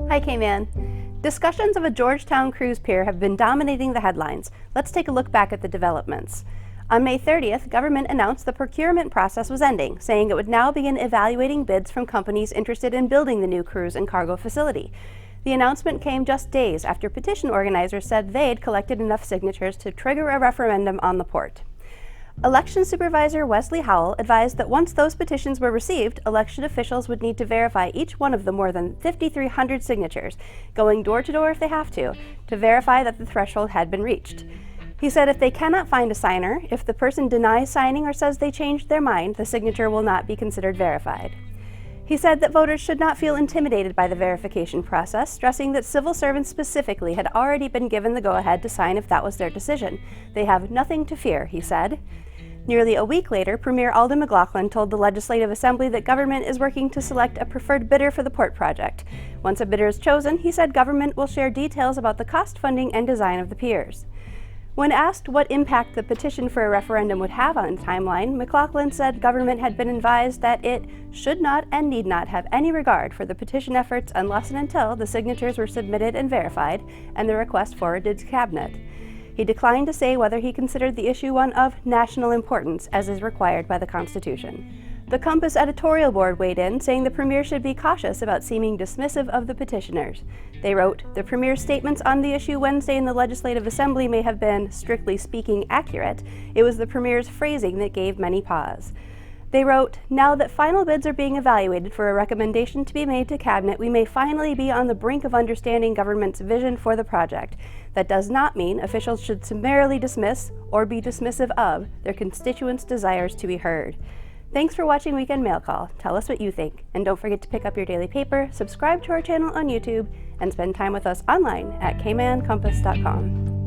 Hi, K-Man. Discussions of a Georgetown cruise pier have been dominating the headlines. Let's take a look back at the developments. On May 30th, government announced the procurement process was ending, saying it would now begin evaluating bids from companies interested in building the new cruise and cargo facility. The announcement came just days after petition organizers said they'd collected enough signatures to trigger a referendum on the port. Election Supervisor Wesley Howell advised that once those petitions were received, election officials would need to verify each one of the more than 5,300 signatures, going door to door if they have to verify that the threshold had been reached. He said if they cannot find a signer, if the person denies signing or says they changed their mind, the signature will not be considered verified. He said that voters should not feel intimidated by the verification process, stressing that civil servants specifically had already been given the go-ahead to sign if that was their decision. They have nothing to fear, he said. Nearly a week later, Premier Alden McLaughlin told the Legislative Assembly that government is working to select a preferred bidder for the port project. Once a bidder is chosen, he said government will share details about the cost, funding, and design of the piers. When asked what impact the petition for a referendum would have on the timeline, McLaughlin said government had been advised that it should not and need not have any regard for the petition efforts unless and until the signatures were submitted and verified and the request forwarded to Cabinet. He declined to say whether he considered the issue one of national importance, as is required by the Constitution. The Compass editorial board weighed in, saying the Premier should be cautious about seeming dismissive of the petitioners. They wrote, "The Premier's statements on the issue Wednesday in the Legislative Assembly may have been, strictly speaking, accurate. It was the Premier's phrasing that gave many pause." They wrote, "Now that final bids are being evaluated for a recommendation to be made to Cabinet, we may finally be on the brink of understanding government's vision for the project. That does not mean officials should summarily dismiss or be dismissive of their constituents' desires to be heard." Thanks for watching Weekend Mail Call. Tell us what you think. And don't forget to pick up your daily paper, subscribe to our channel on YouTube, and spend time with us online at kmancompass.com.